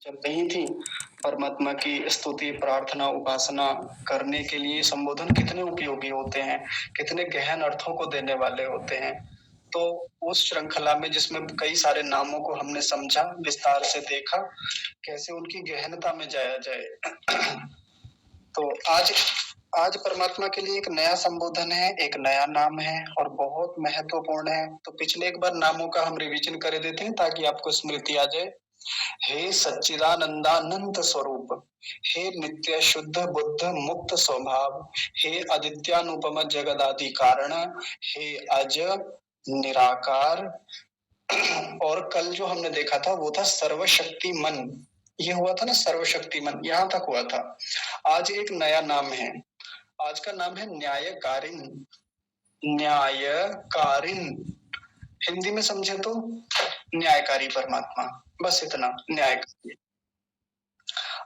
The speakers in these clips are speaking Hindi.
जब नहीं थी, परमात्मा की स्तुति, प्रार्थना, उपासना करने के लिए संबोधन कितने उपयोगी होते हैं, कितने गहन अर्थों को देने वाले होते हैं। तो उस श्रृंखला में जिसमें कई सारे नामों को हमने समझा, विस्तार से देखा, कैसे उनकी गहनता में जाया जाए। तो आज आज परमात्मा के लिए एक नया संबोधन है, एक नया नाम है और बहुत महत्वपूर्ण है। तो पिछले एक बार नामों का हम रिवीजन कर देते हैं ताकि आपको स्मृति आ जाए। हे सच्चिदानंदानंत स्वरूप, हे नित्य शुद्ध बुद्ध मुक्त स्वभाव, हे अदित्यानुपम जगदादि कारण, हे अज निराकार। और कल जो हमने देखा था वो था सर्वशक्तिमन। ये हुआ था ना, सर्वशक्तिमन, यहां तक हुआ था। आज एक नया नाम है, आज का नाम है न्यायकारिन। न्यायकारिन हिंदी में समझे तो न्यायकारी परमात्मा, बस इतना, न्यायकारी।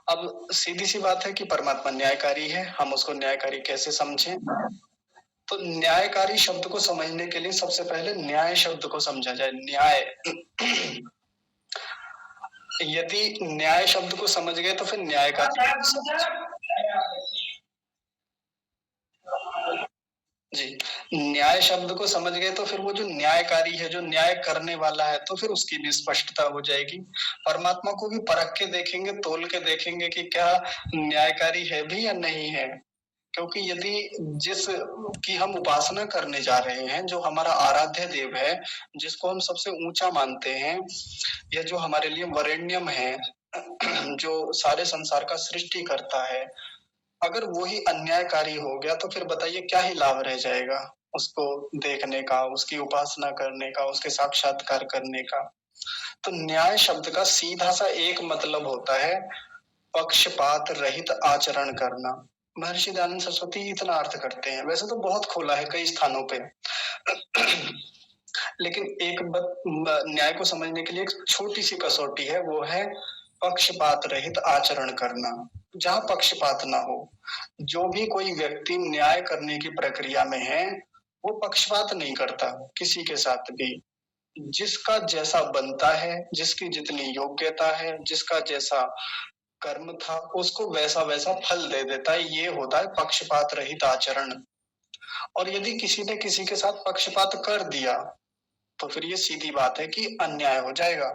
अब सीधी सी बात है कि परमात्मा न्यायकारी है, हम उसको न्यायकारी कैसे समझें? तो न्यायकारी शब्द को समझने के लिए सबसे पहले न्याय शब्द को समझा जाए। न्याय यदि न्याय शब्द को समझ गए तो फिर न्यायकारी जी, न्याय शब्द को समझ गए तो फिर वो जो न्यायकारी है, जो न्याय करने वाला है, तो फिर उसकी भी स्पष्टता हो जाएगी। परमात्मा को भी परख के देखेंगे, तोल के देखेंगे कि क्या न्यायकारी है भी या नहीं है। क्योंकि यदि जिस की हम उपासना करने जा रहे हैं, जो हमारा आराध्य देव है, जिसको हम सबसे ऊंचा मानते हैं, या जो हमारे लिए वरेण्यम है, जो सारे संसार का सृष्टि करता है, अगर वो ही अन्यायकारी हो गया तो फिर बताइए क्या ही लाभ रह जाएगा उसको देखने का, उसकी उपासना करने का, उसके साक्षात्कार करने का। तो न्याय शब्द का सीधा सा एक मतलब होता है पक्षपात रहित आचरण करना। महर्षि दयानंद सरस्वती इतना अर्थ करते हैं, वैसे तो बहुत खोला है कई स्थानों पे। लेकिन एक न्याय को समझने के लिए एक छोटी सी कसौटी है, वो है पक्षपात रहित आचरण करना। जहां पक्षपात ना हो, जो भी कोई व्यक्ति न्याय करने की प्रक्रिया में है, वो पक्षपात नहीं करता किसी के साथ भी। जिसका जैसा बनता है, जिसकी जितनी योग्यता है, जिसका जैसा कर्म था, उसको वैसा वैसा फल दे देता है। ये होता है पक्षपात रहित आचरण। और यदि किसी ने किसी के साथ पक्षपात कर दिया तो फिर ये सीधी बात है कि अन्याय हो जाएगा।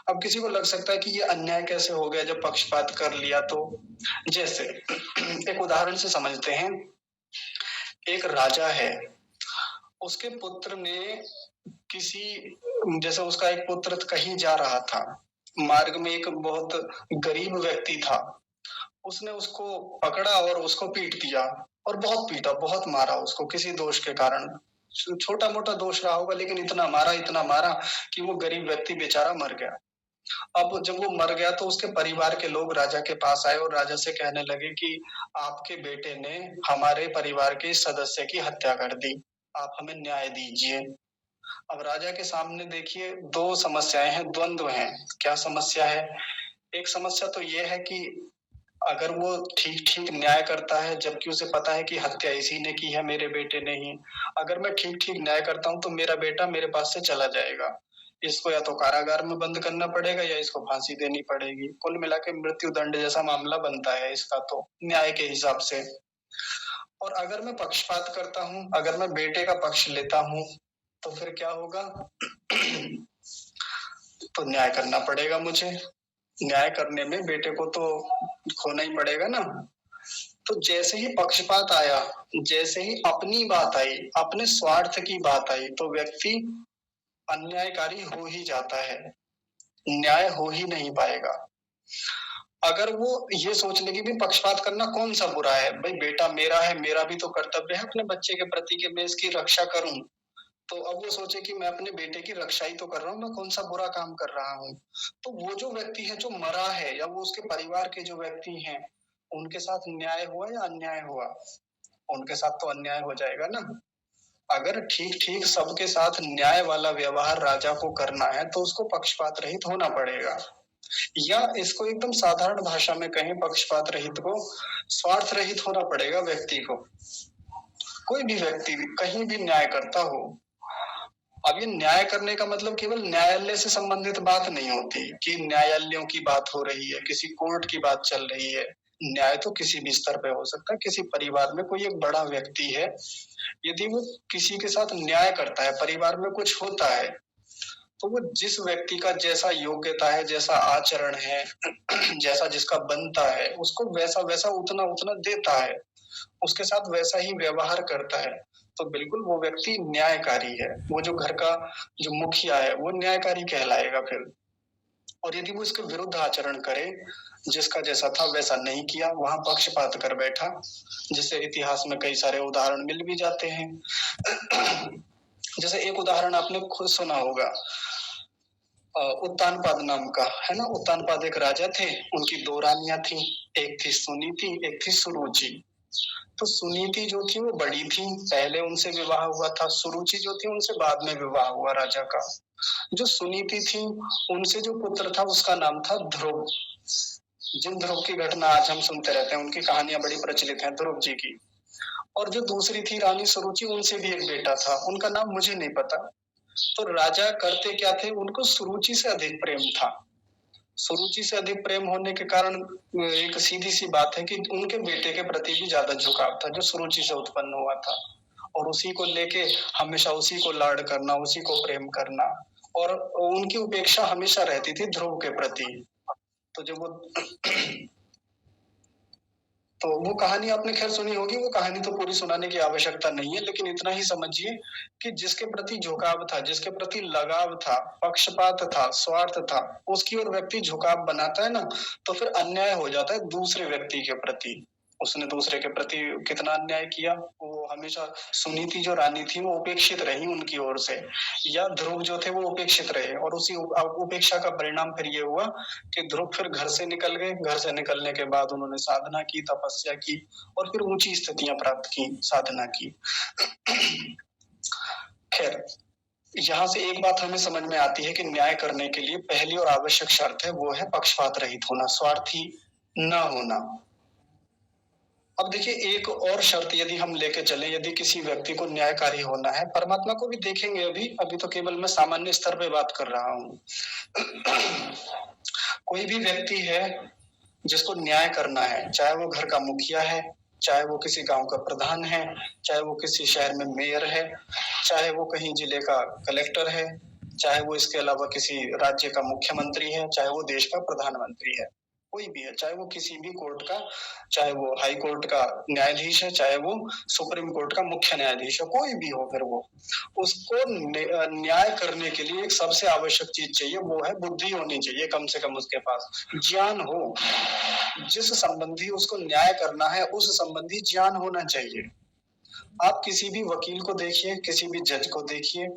अब किसी को लग सकता है कि ये अन्याय कैसे हो गया जब पक्षपात कर लिया तो। जैसे एक उदाहरण से समझते हैं। एक राजा है, उसके पुत्र ने किसी, जैसे उसका एक पुत्र कहीं जा रहा था, मार्ग में एक बहुत गरीब व्यक्ति था, उसने उसको पकड़ा और उसको पीट दिया, और बहुत पीटा, बहुत मारा उसको किसी दोष के कारण। छोटा मोटा दोष रहा होगा लेकिन इतना मारा कि वो गरीब व्यक्ति बेचारा मर गया। अब जब वो मर गया तो उसके परिवार के लोग राजा के पास आए और राजा से कहने लगे कि आपके बेटे ने हमारे परिवार के सदस्य की हत्या कर दी, आप हमें न्याय दीजिए। अब राजा के सामने देखिए दो समस्याएं हैं, द्वंद्व हैं। क्या समस्या है? एक समस्या तो ये है कि अगर वो ठीक ठीक न्याय करता है, जबकि उसे पता है कि हत्या इसी ने की है, मेरे बेटे ने ही, अगर मैं ठीक ठीक न्याय करता हूँ तो मेरा बेटा मेरे पास से चला जाएगा। इसको या तो कारागार में बंद करना पड़ेगा या इसको फांसी देनी पड़ेगी। कुल मिला के मृत्यु दंड जैसा मामला बनता है इसका तो, न्याय के हिसाब से। और अगर मैं पक्षपात करता हूँ, अगर मैं बेटे का पक्ष लेता हूँ, तो फिर क्या होगा? तो न्याय करना पड़ेगा मुझे। न्याय करने में बेटे को तो खोना ही पड़ेगा ना। तो जैसे ही पक्षपात आया, जैसे ही अपनी बात आई, अपने स्वार्थ की बात आई, तो व्यक्ति अन्यायकारी हो ही जाता है, न्याय हो ही नहीं पाएगा। अगर वो ये सोच ले कि भाई पक्षपात करना कौन सा बुरा है, भाई बेटा मेरा है, मेरा भी तो कर्तव्य है अपने बच्चे के प्रति कि मैं इसकी रक्षा करूं, तो अब वो सोचे कि मैं अपने बेटे की रक्षा ही तो कर रहा हूँ, मैं कौन सा बुरा काम कर रहा हूँ। तो वो जो व्यक्ति है जो मरा है, या वो उसके परिवार के जो व्यक्ति हैं, उनके साथ न्याय हुआ या अन्याय हुआ? उनके साथ तो अन्याय हो जाएगा ना। अगर ठीक ठीक सबके साथ न्याय वाला व्यवहार राजा को करना है तो उसको पक्षपात रहित होना पड़ेगा, या इसको एकदम साधारण भाषा में कहें, पक्षपात रहित को स्वार्थ रहित होना पड़ेगा व्यक्ति को। कोई भी व्यक्ति कहीं भी न्याय करता हो, अब ये न्याय करने का मतलब केवल न्यायालय से संबंधित बात नहीं होती कि न्यायालयों की बात हो रही है, किसी कोर्ट की बात चल रही है। न्याय तो किसी भी स्तर पे हो सकता है, किसी परिवार में कोई एक बड़ा व्यक्ति है, यदि वो किसी के साथ न्याय करता है, परिवार में कुछ होता है, तो वो जिस व्यक्ति का जैसा योग्यता है, जैसा आचरण है, जैसा जिसका बनता है, उसको वैसा-वैसा उतना-उतना देता है। उसके साथ वैसा ही व्यवहार करता है, तो बिल्कुल वो व्यक्ति न्यायकारी है। वो जो घर का जो मुखिया है, वो न्यायकारी कहलाएगा फिर। और यदि वो इसके विरुद्ध आचरण करे, जिसका जैसा था वैसा नहीं किया, वहाँ पक्षपात कर बैठा, जिससे इतिहास में कई सारे उदाहरण मिल भी जाते हैं। जैसे एक उदाहरण आपने खुद सुना होगा, उत्तानपाद नाम का, है ना? उत्तानपाद एक राजा थे, उनकी 2 रानियाँ थीं, एक थी सुनीति, एक थी सुरुचि। तो सुनीति जो थी वो बड़ी थी, पहले उनसे विवाह हुआ था, सुरुचि जो थी उनसे बाद में विवाह हुआ राजा का। जो सुनीति थी, उनसे जो पुत्र था उसका नाम था ध्रुव। जिन ध्रुव की घटना आज हम सुनते रहते हैं, उनकी कहानियाँ बड़ी प्रचलित हैं ध्रुव जी की। और जो दूसरी थी रानी सुरुचि, उनसे भी एक बेटा था, उनका नाम मुझे नहीं पता। तो राजा करते क्या थे, उनको सुरुचि से अधिक प्रेम था। सुरुचि से अधिक प्रेम होने के कारण एक सीधी-सी बात है कि उनके बेटे के प्रति भी ज़्यादा झुकाव था, जो सुरुचि से उत्पन्न हुआ था। और उसी को लेके हमेशा उसी को लाड करना, उसी को प्रेम करना, और उनकी उपेक्षा हमेशा रहती थी ध्रुव के प्रति। तो जब वो तो वो कहानी आपने ख़ैर सुनी होगी, वो कहानी तो पूरी सुनाने की आवश्यकता नहीं है, लेकिन इतना ही समझिए कि जिसके प्रति झुकाव था, जिसके प्रति लगाव था, पक्षपात था, स्वार्थ था, उसकी ओर व्यक्ति झुकाव बनाता है ना, तो फिर अन्याय हो जाता है दूसरे व्यक्ति के प्रति। उसने दूसरे के प्रति कितना अन्याय किया, वो हमेशा सुनीति जो रानी थी, वो उपेक्षित रही उनकी ओर से, या ध्रुव जो थे वो उपेक्षित रहे, और उसी उपेक्षा का परिणाम फिर ये हुआ कि ध्रुव फिर घर से निकल गए। घर से निकलने के बाद उन्होंने साधना की, तपस्या की, और फिर ऊंची स्थितियां प्राप्त की, साधना की। खैर, यहाँ से एक बात हमें समझ में आती है कि न्याय करने के लिए पहली और आवश्यक शर्त है, वो है पक्षपात रहित होना, स्वार्थी न होना। अब देखिए, एक और शर्त यदि हम लेके चलें, यदि किसी व्यक्ति को न्यायकारी होना है, परमात्मा को भी देखेंगे अभी तो केवल मैं सामान्य स्तर पे बात कर रहा हूँ। कोई भी व्यक्ति है जिसको न्याय करना है, चाहे वो घर का मुखिया है, चाहे वो किसी गांव का प्रधान है, चाहे वो किसी शहर में मेयर है, चाहे वो कहीं जिले का कलेक्टर है, चाहे वो इसके अलावा किसी राज्य का मुख्यमंत्री है, चाहे वो देश का प्रधानमंत्री है, कोई भी है, चाहे वो किसी भी कोर्ट का, चाहे वो हाई कोर्ट का न्यायाधीश है, चाहे वो सुप्रीम कोर्ट का मुख्य न्यायाधीश है, कोई भी हो, फिर वो उसको न्याय करने के लिए एक सबसे आवश्यक चीज चाहिए, वो है बुद्धि होनी चाहिए, कम से कम उसके पास ज्ञान हो। जिस संबंधी उसको न्याय करना है, उस संबंधी ज्ञान होना चाहिए। आप किसी भी वकील को देखिए, किसी भी जज को देखिए,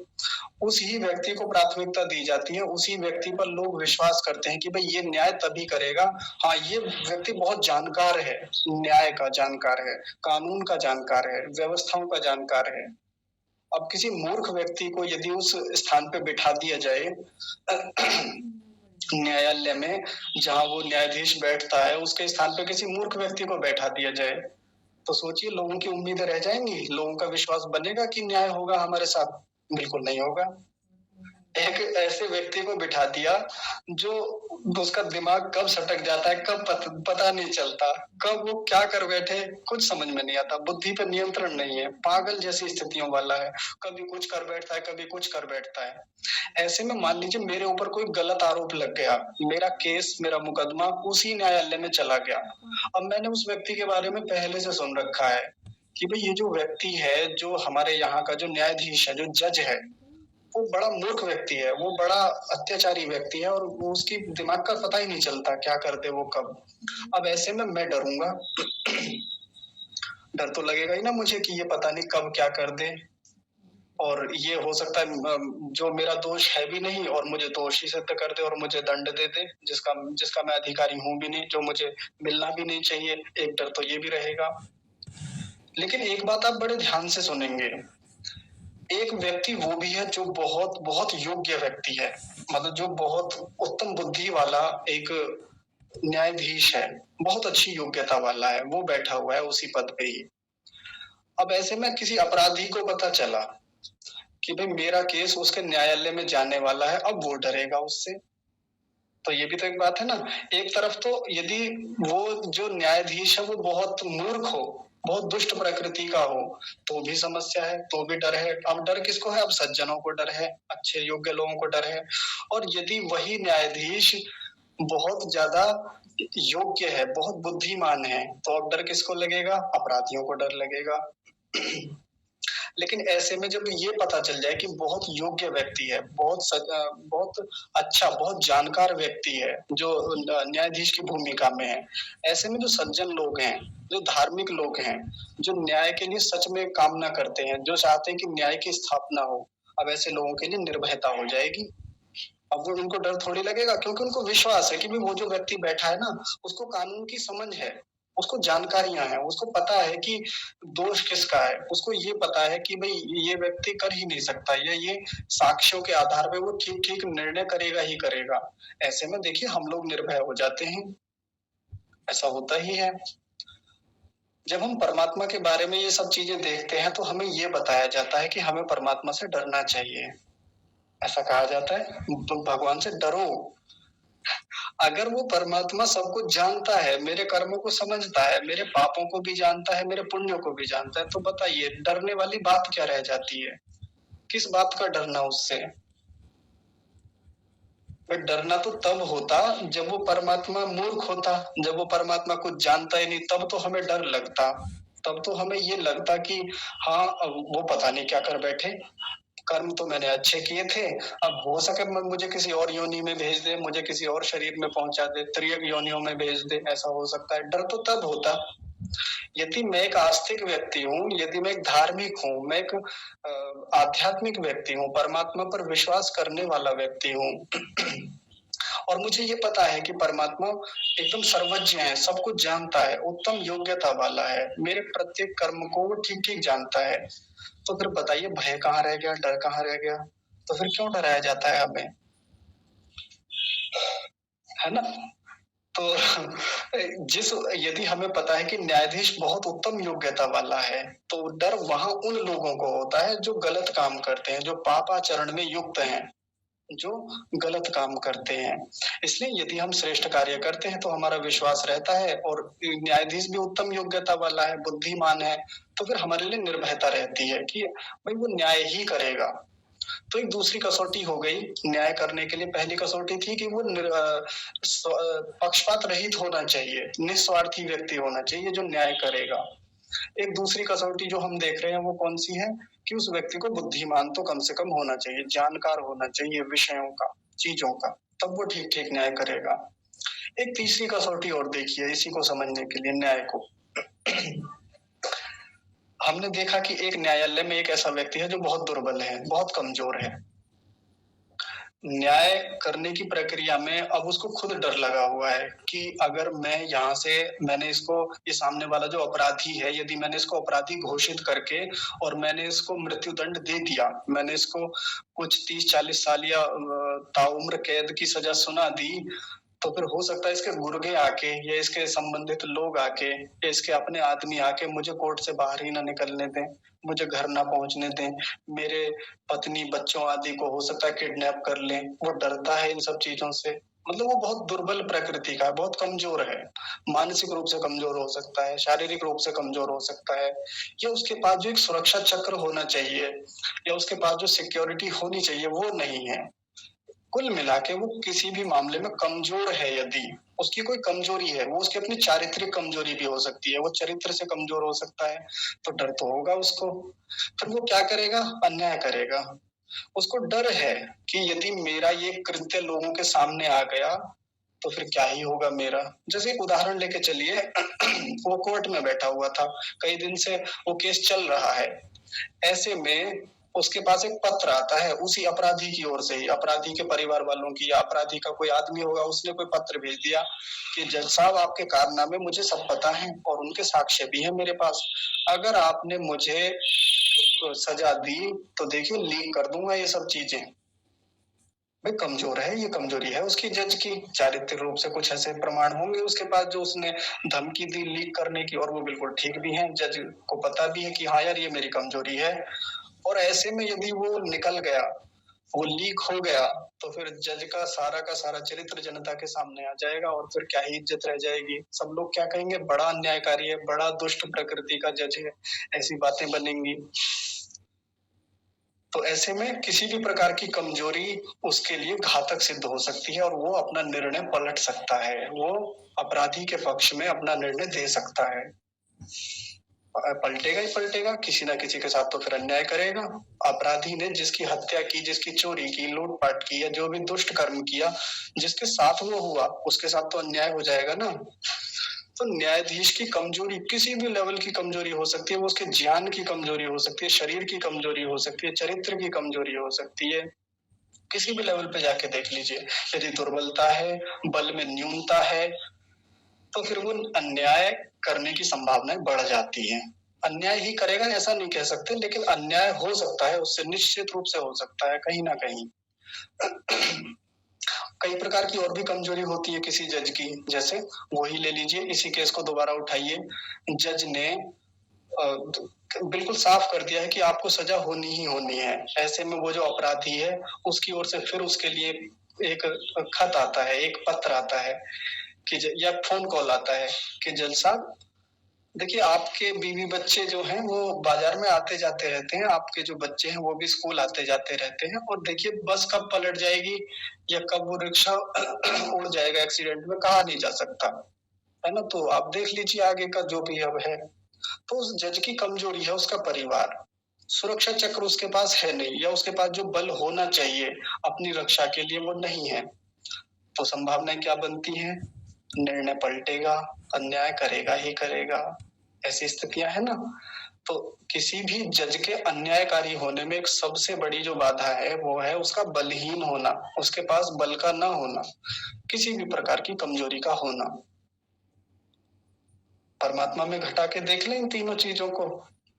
उसी व्यक्ति को प्राथमिकता दी जाती है, उसी व्यक्ति पर लोग विश्वास करते हैं कि भाई ये न्याय तभी करेगा, हाँ ये व्यक्ति बहुत जानकार है, न्याय का जानकार है, कानून का जानकार है, व्यवस्थाओं का जानकार है। अब किसी मूर्ख व्यक्ति को यदि उस स्थान पे बिठा दिया जाए न्यायालय में, जहाँ वो न्यायाधीश बैठता है, उसके स्थान पे किसी मूर्ख व्यक्ति को बैठा दिया जाए, तो सोचिए लोगों की उम्मीदें रह जाएंगी, लोगों का विश्वास बनेगा कि न्याय होगा हमारे साथ? बिल्कुल नहीं होगा। एक ऐसे व्यक्ति को बिठा दिया जो उसका दिमाग कब सटक जाता है, कब पता नहीं चलता, कब वो क्या कर बैठे कुछ समझ में नहीं आता, बुद्धि पे नियंत्रण नहीं है, पागल जैसी स्थितियों वाला है, कभी कुछ कर बैठता है, कभी कुछ कर बैठता है। ऐसे में मान लीजिए मेरे ऊपर कोई गलत आरोप लग गया, मेरा केस, मेरा मुकदमा उसी न्यायालय में चला गया। अब मैंने उस व्यक्ति के बारे में पहले से सुन रखा है कि भाई ये जो व्यक्ति है, जो हमारे यहाँ का जो न्यायाधीश है, जो जज है, वो बड़ा मूर्ख व्यक्ति है, वो बड़ा अत्याचारी व्यक्ति है, और वो उसकी दिमाग का पता ही नहीं चलता क्या कर दे वो कब। अब ऐसे में मैं डरूंगा। डर तो लगेगा ही ना मुझे कि ये पता नहीं कब क्या कर दे, और ये हो सकता है जो मेरा दोष है भी नहीं और मुझे दोषी सिद्ध कर दे और मुझे दंड दे दे, जिसका मैं अधिकारी हूं भी नहीं, जो मुझे मिलना भी नहीं चाहिए। एक डर तो ये भी रहेगा। लेकिन एक बात आप बड़े ध्यान से सुनेंगे, एक व्यक्ति वो भी है जो बहुत बहुत योग्य व्यक्ति है, मतलब जो बहुत उत्तम बुद्धि वाला एक न्यायाधीश है, बहुत अच्छी योग्यता वाला है, वो बैठा हुआ है उसी पद पे ही। अब ऐसे में किसी अपराधी को पता चला कि भाई मेरा केस उसके न्यायालय में जाने वाला है, अब वो डरेगा उससे। तो ये भी तो एक बात है ना। एक तरफ तो यदि वो जो न्यायाधीश है वो बहुत मूर्ख हो, बहुत दुष्ट प्रकृति का हो, तो भी समस्या है, तो भी डर है। अब डर किसको है? अब सज्जनों को डर है, अच्छे योग्य लोगों को डर है। और यदि वही न्यायाधीश बहुत ज्यादा योग्य है, बहुत बुद्धिमान है, तो अब डर किसको लगेगा? अपराधियों को डर लगेगा। लेकिन ऐसे में जब ये पता चल जाए कि बहुत योग्य व्यक्ति है, बहुत अच्छा, बहुत जानकार व्यक्ति है, जो न्यायाधीश की भूमिका में है, ऐसे में जो सज्जन लोग हैं, जो धार्मिक लोग हैं, जो न्याय के लिए सच में कामना करते हैं, जो चाहते हैं कि न्याय की स्थापना हो, अब ऐसे लोगों के लिए निर्भयता हो जाएगी। अब वो उनको डर थोड़ी लगेगा, क्योंकि उनको विश्वास है कि भाई वो जो व्यक्ति बैठा है ना, उसको कानून की समझ है, उसको जानकारियां हैं, उसको पता है कि दोष किसका है, उसको ये पता है कि भाई ये व्यक्ति कर ही नहीं सकता, या ये साक्ष्यों के आधार पे वो ठीक ठीक निर्णय करेगा ही करेगा। ऐसे में देखिए हम लोग निर्भय हो जाते हैं, ऐसा होता ही है। जब हम परमात्मा के बारे में ये सब चीजें देखते हैं तो हमें ये बताया जाता है कि हमें परमात्मा से डरना चाहिए। ऐसा कहा जाता है, भगवान से डरो। अगर वो परमात्मा सब कुछ जानता है, मेरे कर्मों को समझता है, मेरे पापों को भी जानता है, मेरे पुण्यों को भी जानता है, तो बताइए डरने वाली बात क्या रह जाती है? किस बात का डरना उससे? भाई डरना तो तब होता जब वो परमात्मा मूर्ख होता, जब वो परमात्मा कुछ जानता ही नहीं, तब तो हमें डर लगता। तब तो हमें ये लगता कि हाँ, वो पता नहीं क्या कर बैठे, कर्म तो मैंने अच्छे किए थे, अब हो सके मुझे किसी और योनि में भेज दे, मुझे किसी और शरीर में पहुंचा दे, त्रियक योनियों में भेज दे, ऐसा हो सकता है। डर तो तब होता यदि मैं एक आस्तिक व्यक्ति हूँ, यदि मैं एक धार्मिक हूँ, मैं एक आध्यात्मिक व्यक्ति हूँ, परमात्मा पर विश्वास करने वाला व्यक्ति हूँ और मुझे ये पता है कि परमात्मा एकदम सर्वज्ञ है, सब कुछ जानता है, उत्तम योग्यता वाला है, मेरे प्रत्येक कर्म को वो ठीक ठीक जानता है, तो फिर बताइए भय कहाँ रह गया, डर कहाँ रह गया? तो फिर क्यों डराया जाता है हमें? है ना? तो जिस यदि हमें पता है कि न्यायाधीश बहुत उत्तम योग्यता वाला है, तो डर वहां उन लोगों को होता है जो गलत काम करते हैं, जो पापाचरण में युक्त हैं, जो गलत काम करते हैं। इसलिए यदि हम श्रेष्ठ कार्य करते हैं तो हमारा विश्वास रहता है, और न्यायाधीश भी उत्तम योग्यता वाला है, बुद्धिमान है, तो फिर हमारे लिए निर्भयता रहती है कि भाई वो न्याय ही करेगा। तो एक दूसरी कसौटी हो गई न्याय करने के लिए। पहली कसौटी थी कि वो पक्षपात रहित होना चाहिए, निस्वार्थी व्यक्ति होना चाहिए जो न्याय करेगा। एक दूसरी कसौटी जो हम देख रहे हैं वो कौन सी है? कि उस व्यक्ति को बुद्धिमान तो कम से कम होना चाहिए, जानकार होना चाहिए विषयों का, चीजों का, तब वो ठीक ठीक न्याय करेगा। एक तीसरी कसौटी और देखिए इसी को समझने के लिए, न्याय को। हमने देखा कि एक न्यायालय में एक ऐसा व्यक्ति है जो बहुत दुर्बल है, बहुत कमजोर है। न्याय करने की प्रक्रिया में अब उसको खुद डर लगा हुआ है कि अगर मैं यहाँ से, मैंने इसको, ये सामने वाला जो अपराधी है, यदि मैंने इसको अपराधी घोषित करके और मैंने इसको मृत्युदंड दे दिया, मैंने इसको कुछ 30-40 साल या ताउम्र कैद की सजा सुना दी, तो फिर हो सकता है इसके गुर्गे आके या इसके संबंधित लोग आके या इसके अपने आदमी आके मुझे कोर्ट से बाहर ही ना निकलने दें, मुझे घर ना पहुंचने दें, मेरे पत्नी बच्चों आदि को हो सकता है किडनैप कर लें। वो डरता है इन सब चीजों से, मतलब वो बहुत दुर्बल प्रकृति का है, बहुत कमजोर है, मानसिक रूप से कमजोर हो सकता है, शारीरिक रूप से कमजोर हो सकता है, या उसके पास जो एक सुरक्षा चक्र होना चाहिए या उसके पास जो सिक्योरिटी होनी चाहिए वो नहीं है। कुल मिला के वो किसी भी मामले में कमजोर है, यदि उसकी कोई कमजोरी है, वो उसकी अपनी चारित्रिक कमजोरी भी हो सकती है, वो चरित्र से कमजोर हो सकता है, तो डर तो होगा उसको। फिर वो क्या करेगा? अन्याय करेगा। उसको डर है कि यदि मेरा ये कृत्य लोगों के सामने आ गया तो फिर क्या ही होगा मेरा। जैसे एक उदाहरण लेके चलिए, वो कोर्ट में बैठा हुआ था, कई दिन से वो केस चल रहा है, ऐसे में उसके पास एक पत्र आता है उसी अपराधी की ओर से ही, अपराधी के परिवार वालों की, या अपराधी का कोई आदमी होगा, उसने कोई पत्र भेज दिया कि जज साहब आपके कारनामे मुझे सब पता है और उनके साक्ष्य भी है मेरे पास, अगर आपने मुझे सजा दी तो देखिए लीक कर दूंगा ये सब चीजें। भाई कमजोर है, ये कमजोरी है उसकी, जज की चारित्रिक रूप से कुछ ऐसे प्रमाण होंगे उसके पास जो उसने धमकी दी लीक करने की, और वो बिल्कुल ठीक भी है, जज को पता भी है कि हाँ यार ये मेरी कमजोरी है, और ऐसे में यदि वो निकल गया, वो लीक हो गया, तो फिर जज का सारा चरित्र जनता के सामने आ जाएगा और फिर क्या ही इज्जत रह जाएगी। सब लोग क्या कहेंगे, बड़ा अन्यायकारी है, बड़ा दुष्ट प्रकृति का जज है, ऐसी बातें बनेंगी। तो ऐसे में किसी भी प्रकार की कमजोरी उसके लिए घातक सिद्ध हो सकती है और वो अपना निर्णय पलट सकता है। वो अपराधी के पक्ष में अपना निर्णय दे सकता है। पलटेगा ही पलटेगा, किसी ना किसी के साथ तो फिर अन्याय करेगा। अपराधी ने जिसकी हत्या की, जिसकी चोरी की, लूटपाट की या जो भी दुष्ट कर्म किया, जिसके साथ वो हुआ, उसके साथ तो अन्याय हो जाएगा ना। तो न्यायाधीश की कमजोरी किसी भी लेवल की कमजोरी हो सकती है, वो उसके ज्ञान की कमजोरी हो सकती है, शरीर की कमजोरी हो सकती है, चरित्र की कमजोरी हो सकती है। किसी भी लेवल पे जाके देख लीजिए, यदि दुर्बलता है, बल में न्यूनता है, तो फिर वो अन्याय करने की संभावनाएं बढ़ जाती हैं। अन्याय ही करेगा ऐसा नहीं कह सकते, लेकिन अन्याय हो सकता है, उससे निश्चित रूप से हो सकता है कहीं ना कहीं। कई प्रकार की और भी कमजोरी होती है किसी जज की, जैसे वही ले लीजिए, इसी केस को दोबारा उठाइए। जज ने बिल्कुल साफ कर दिया है कि आपको सजा होनी ही होनी है। ऐसे में वो जो अपराधी है, उसकी ओर से फिर उसके लिए एक खत आता है, एक पत्र आता है कि या फोन कॉल आता है कि जज साहब, देखिए आपके बीवी बच्चे जो हैं वो बाजार में आते जाते रहते हैं, आपके जो बच्चे हैं वो भी स्कूल आते जाते रहते हैं, और देखिए बस कब पलट जाएगी या कब वो रिक्शा उड़ जाएगा एक्सीडेंट में, कहा नहीं जा सकता, है ना। तो आप देख लीजिए आगे का जो भी अब है। तो उस जज की कमजोरी है उसका परिवार, सुरक्षा चक्र उसके पास है नहीं, या उसके पास जो बल होना चाहिए अपनी रक्षा के लिए वो नहीं है। तो संभावनाएं क्या बनती हैं, निर्णय पलटेगा, अन्याय करेगा ही करेगा, ऐसी स्थितियां है ना। तो किसी भी जज के अन्यायकारी होने में एक सबसे बड़ी जो बाधा है वो है उसका बलहीन होना, उसके पास बल का ना होना, किसी भी प्रकार की कमजोरी का होना। परमात्मा में घटा के देख लें इन तीनों चीजों को,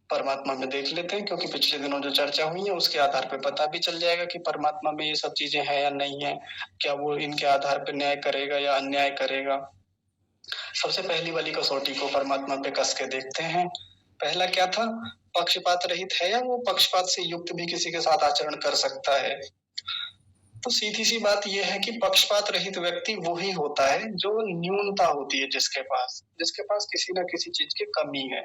परमात्मा में देख लेते हैं, क्योंकि पिछले दिनों जो चर्चा हुई है उसके आधार पे पता भी चल जाएगा कि परमात्मा में ये सब चीजें हैं या नहीं है, क्या वो इनके आधार पे न्याय करेगा या अन्याय करेगा। सबसे पहली वाली कसौटी को परमात्मा पे कस के देखते हैं। पहला क्या था, पक्षपात रहित है या वो पक्षपात से युक्त भी किसी के साथ आचरण कर सकता है। तो सीधी सी बात यह है कि पक्षपात रहित व्यक्ति वही होता है जो न्यूनता होती है, जिसके पास किसी ना किसी चीज की कमी है।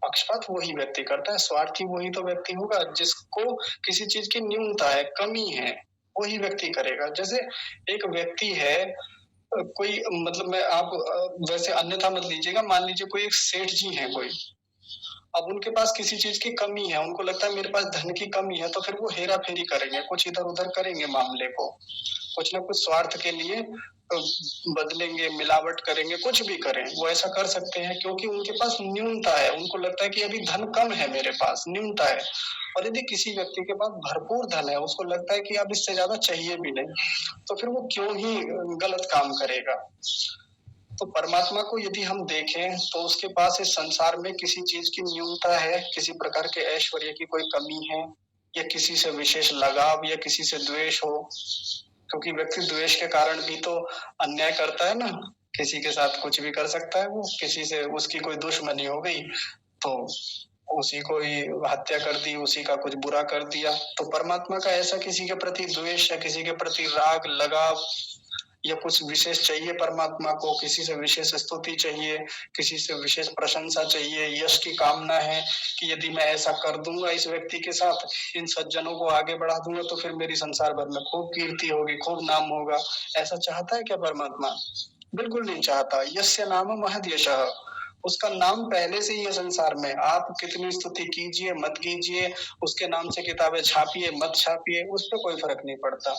पक्षपात वही व्यक्ति करता है, स्वार्थी वही तो व्यक्ति होगा जिसको किसी चीज की न्यूनता है, कमी है, वही व्यक्ति करेगा। जैसे एक व्यक्ति है, कोई मतलब मैं आप वैसे अन्यथा मत लीजिएगा, मान लीजिए कोई एक सेठ जी है कोई, अब उनके पास किसी चीज की कमी है, उनको लगता है मेरे पास धन की कमी है, तो फिर वो हेरा फेरी करेंगे, कुछ इधर उधर करेंगे मामले को, कुछ ना कुछ स्वार्थ के लिए बदलेंगे, मिलावट करेंगे, कुछ भी करें, वो ऐसा कर सकते हैं क्योंकि उनके पास न्यूनता है, उनको लगता है कि अभी धन कम है मेरे पास, न्यूनता है। और यदि किसी व्यक्ति के पास भरपूर धन है, उसको लगता है कि अब इससे ज्यादा चाहिए भी नहीं, तो फिर वो क्यों ही गलत काम करेगा। तो परमात्मा को यदि हम देखें तो उसके पास इस संसार में किसी चीज की न्यूनता है, किसी प्रकार के ऐश्वर्य की कोई कमी है, या किसी से विशेष लगाव या किसी से द्वेष हो, क्योंकि व्यक्ति द्वेष के कारण भी तो अन्याय करता है ना, किसी के साथ कुछ भी कर सकता है, वो किसी से उसकी कोई दुश्मनी हो गई तो उसी को ही हत्या कर दी, उसी का कुछ बुरा कर दिया। तो परमात्मा का ऐसा किसी के प्रति द्वेष या किसी के प्रति राग लगाव या कुछ विशेष चाहिए परमात्मा को, किसी से विशेष स्तुति चाहिए, किसी से विशेष प्रशंसा चाहिए, यश की कामना है कि यदि मैं ऐसा कर दूंगा इस व्यक्ति के साथ, इन सज्जनों को आगे बढ़ा दूंगा तो फिर मेरी संसार भर में खूब कीर्ति होगी, खूब नाम होगा। ऐसा चाहता है क्या परमात्मा? बिल्कुल नहीं चाहता। यस्य नाम महद यशः, उसका नाम पहले से ही है संसार में, आप कितनी स्तुति कीजिए मत कीजिए, उसके नाम से किताबें छापिए मत छापिए, उस पर कोई फर्क नहीं पड़ता,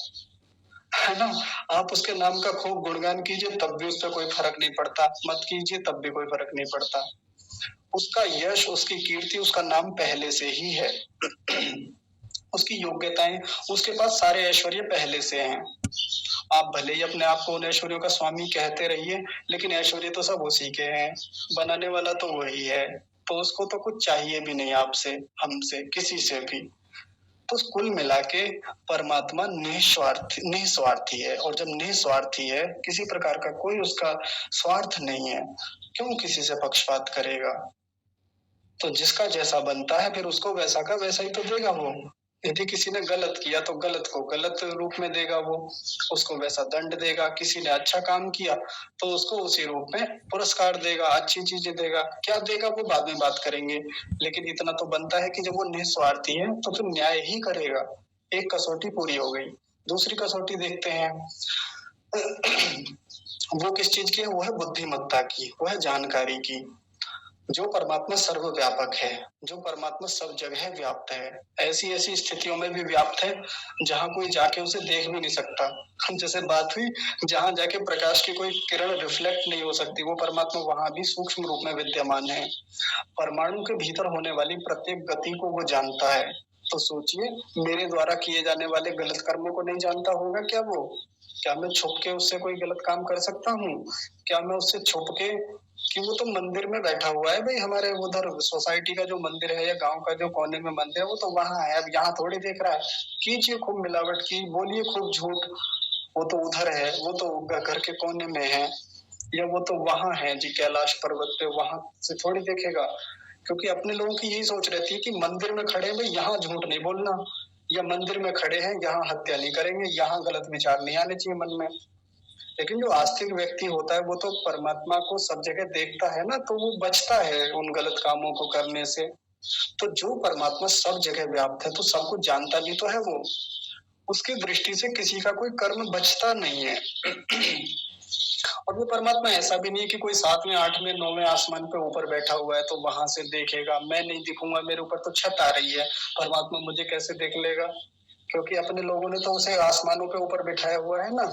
है ना। आप उसके नाम का खूब गुणगान कीजिए तब भी उस पर कोई फर्क नहीं पड़ता, मत कीजिए तब भी कोई फर्क नहीं पड़ता। उसका यश, उसकी कीर्ति, उसका नाम पहले से ही है। उसकी योग्यताएं, उसके पास सारे ऐश्वर्य पहले से हैं। आप भले ही अपने आप को उन ऐश्वर्यों का स्वामी कहते रहिए, लेकिन ऐश्वर्य तो सब उसी के हैं, बनाने वाला तो वही है। तो उसको तो कुछ चाहिए भी नहीं आपसे, हमसे, किसी से भी। तो कुल मिला के परमात्मा निस्वार्थी है, और जब निस्वार्थी है, किसी प्रकार का कोई उसका स्वार्थ नहीं है, क्यों किसी से पक्षपात करेगा। तो जिसका जैसा बनता है फिर उसको वैसा का वैसा ही तो देगा वो। यदि किसी ने गलत किया तो गलत को गलत रूप में देगा वो, उसको वैसा दंड देगा। किसी ने अच्छा काम किया तो उसको उसी रूप में पुरस्कार देगा, अच्छी चीजें देगा। क्या देगा वो बाद में बात करेंगे, लेकिन इतना तो बनता है कि जब वो निस्वार्थी है तो फिर न्याय ही करेगा। एक कसौटी पूरी हो गई। दूसरी कसौटी देखते हैं। वो किस चीज की है? वो है बुद्धिमत्ता की, वो है जानकारी की। जो परमात्मा सर्वव्यापक है, जो परमात्मा सब जगह व्याप्त है, ऐसी ऐसी स्थितियों में भी व्याप्त है जहां कोई जाके उसे देख भी नहीं सकता। जैसे बात हुई, जहां जाके प्रकाश की कोई किरण रिफ्लेक्ट नहीं हो सकती, वो परमात्मा वहां भी सूक्ष्म रूप में विद्यमान है। परमाणु के भीतर होने वाली प्रत्येक गति को वो जानता है। तो सोचिए, मेरे द्वारा किए जाने वाले गलत कर्मों को नहीं जानता होगा क्या वो? क्या मैं छुप के उससे कोई गलत काम कर सकता हूँ? क्या मैं उससे छुप के, कि वो तो मंदिर में बैठा हुआ है भाई, हमारे उधर सोसाइटी का जो मंदिर है या गांव का जो कोने में मंदिर है वो तो वहां है, अब यहाँ थोड़ी देख रहा है। कीजिए खूब मिलावट की, बोलिए खूब झूठ, वो तो उधर है, वो तो घर के कोने में है, या वो तो वहां है जी कैलाश पर्वत पे, वहां से थोड़ी देखेगा। क्योंकि अपने लोगों की यही सोच रहती है कि मंदिर में खड़े हैं भाई, यहाँ झूठ नहीं बोलना, या मंदिर में खड़े हैं यहाँ हत्या नहीं करेंगे, यहाँ गलत विचार नहीं आने चाहिए मन में। लेकिन जो आस्तिक व्यक्ति होता है वो तो परमात्मा को सब जगह देखता है ना, तो वो बचता है उन गलत कामों को करने से। तो जो परमात्मा सब जगह व्याप्त है तो सब कुछ जानता भी तो है वो, उसकी दृष्टि से किसी का कोई कर्म बचता नहीं है। और वो परमात्मा ऐसा भी नहीं है कि कोई 7वें 8वें 9वें आसमान पे ऊपर बैठा हुआ है तो वहां से देखेगा, मैं नहीं दिखूंगा, मेरे ऊपर तो छत आ रही है, परमात्मा मुझे कैसे देख लेगा? क्योंकि अपने लोगों ने तो उसे आसमानों पे ऊपर बिठाया हुआ है ना।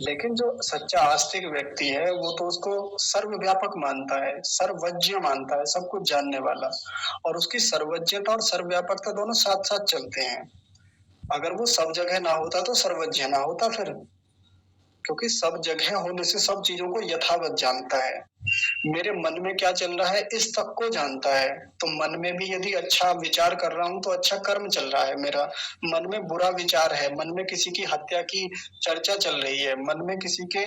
लेकिन जो सच्चा आस्तिक व्यक्ति है वो तो उसको सर्वव्यापक मानता है, सर्वज्ञ मानता है, सब कुछ जानने वाला। और उसकी सर्वज्ञता और सर्वव्यापकता दोनों साथ साथ चलते हैं। अगर वो सब जगह ना होता तो सर्वज्ञ ना होता फिर, क्योंकि सब जगह होने से सब चीजों को यथावत जानता है। मेरे मन में क्या चल रहा है इस तक को जानता है। तो मन में भी यदि अच्छा विचार कर रहा हूं तो अच्छा कर्म चल रहा है मेरा। मन में बुरा विचार है, मन में किसी की हत्या की चर्चा चल रही है, मन में किसी के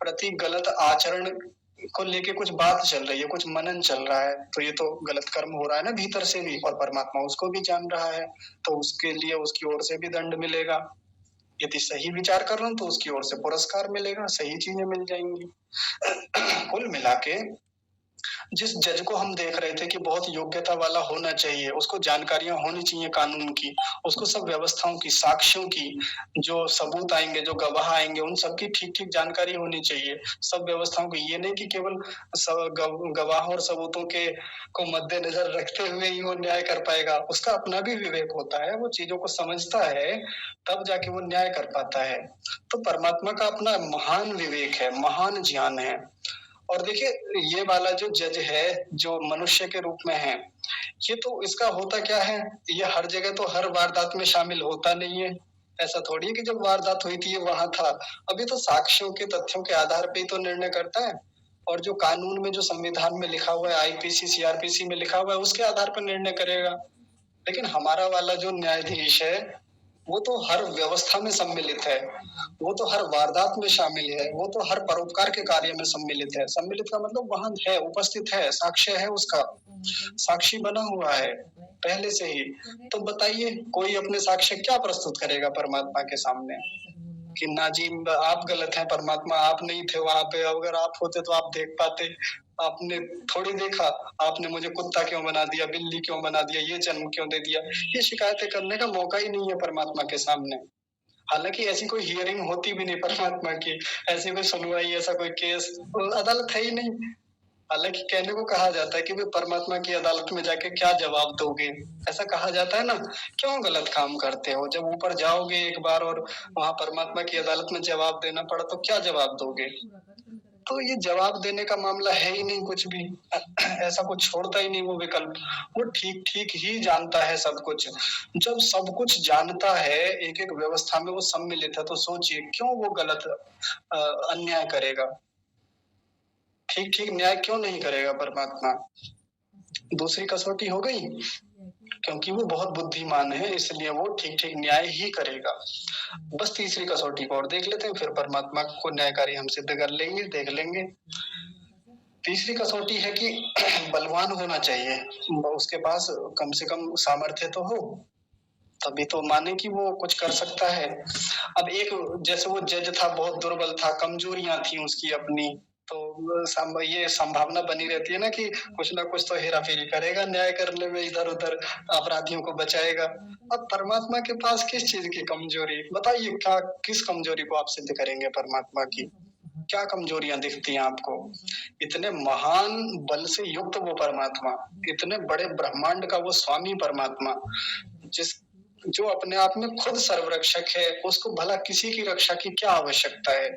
प्रति गलत आचरण को लेके कुछ बात चल रही है, कुछ मनन चल रहा है, तो ये तो गलत कर्म हो रहा है ना भीतर से भी, और परमात्मा उसको भी जान रहा है। तो उसके लिए उसकी ओर से भी दंड मिलेगा। यदि सही विचार कर रहा हूं तो उसकी ओर से पुरस्कार मिलेगा, सही चीजें मिल जाएंगी। कुल मिला के जिस जज को हम देख रहे थे कि बहुत योग्यता वाला होना चाहिए, उसको जानकारियां होनी चाहिए कानून की, उसको सब व्यवस्थाओं की, साक्ष्यों की, जो सबूत आएंगे, जो गवाह आएंगे, उन सबकी ठीक ठीक जानकारी होनी चाहिए। सब व्यवस्थाओं की, ये नहीं कि केवल गवाह और सबूतों के को मद्देनजर रखते हुए ही वो न्याय कर पाएगा। उसका अपना भी विवेक होता है, वो चीजों को समझता है, तब जाके वो न्याय कर पाता है। तो परमात्मा का अपना महान विवेक है, महान ज्ञान है। और देखिए, ये वाला जो जज है जो मनुष्य के रूप में है, ये तो इसका होता क्या है, ये हर जगह तो हर वारदात में शामिल होता नहीं है। ऐसा थोड़ी है कि जब वारदात हुई थी ये वहां था। अभी तो साक्ष्यों के, तथ्यों के आधार पे ही तो निर्णय करता है। और जो कानून में, जो संविधान में लिखा हुआ है, आईपीसी सीआरपीसी में लिखा हुआ है, उसके आधार पर निर्णय करेगा। लेकिन हमारा वाला जो न्यायाधीश है वो तो हर व्यवस्था में सम्मिलित है, वो तो हर वारदात में शामिल है, वो तो हर परोपकार के कार्य में सम्मिलित है। सम्मिलित का मतलब वहां है, उपस्थित है, साक्ष्य है, उसका साक्षी बना हुआ है पहले से ही। तो बताइए, कोई अपने साक्ष्य क्या प्रस्तुत करेगा परमात्मा के सामने कि ना जी आप गलत हैं, परमात्मा आप नहीं थे वहां पे, अगर आप होते तो आप देख पाते, आपने थोड़ी देखा, आपने मुझे कुत्ता क्यों बना दिया, बिल्ली क्यों बना दिया, ये जन्म क्यों दे दिया। ये शिकायतें करने का मौका ही नहीं है परमात्मा के सामने। हालांकि ऐसी कोई हियरिंग होती भी नहीं परमात्मा की, ऐसी कोई सुनवाई, ऐसा कोई केस, अदालत है ही नहीं। हालांकि कहने को कहा जाता है कि वे परमात्मा की अदालत में जाके क्या जवाब दोगे, ऐसा कहा जाता है ना। क्यों गलत काम करते हो, जब ऊपर जाओगे एक बार और वहां परमात्मा की अदालत में जवाब देना पड़ा तो क्या जवाब दोगे? तो ये जवाब देने का मामला है ही नहीं कुछ भी। ऐसा कुछ छोड़ता ही नहीं वो विकल्प। वो ठीक ठीक ही जानता है सब कुछ। जब सब कुछ जानता है, एक एक व्यवस्था में वो सम्मिलित है, तो सोचिए क्यों वो गलत अन्याय करेगा? ठीक ठीक न्याय क्यों नहीं करेगा परमात्मा? दूसरी कसौटी हो गई, क्योंकि वो बहुत बुद्धिमान है इसलिए वो ठीक ठीक न्याय ही करेगा। बस तीसरी कसौटी को और देख लेते हैं, फिर परमात्मा को न्यायकारी हम सिद्ध कर लेंगे, देख लेंगे। तीसरी कसौटी है कि बलवान होना चाहिए। उसके पास कम से कम सामर्थ्य तो हो, तभी तो माने कि वो कुछ कर सकता है। अब एक जैसे वो जज था, बहुत दुर्बल था, कमजोरियाँ थी उसकी अपनी, तो ये संभावना बनी रहती है ना कि कुछ ना कुछ तो हेरा-फेरी करेगा न्याय करने में, इधर-उधर अपराधियों को बचाएगा। अब परमात्मा के पास किस चीज़ की कमजोरी? बताइए क्या किस कमजोरी को आप सिद्ध करेंगे परमात्मा की? क्या कमजोरियाँ दिखती हैं आपको? इतने महान बल से युक्त वो परमात्मा, इतने बड़े ब्रह्मांड का वो स्वामी परमात्मा, जिस जो अपने आप में खुद सर्वरक्षक है, उसको भला किसी की रक्षा की क्या आवश्यकता है?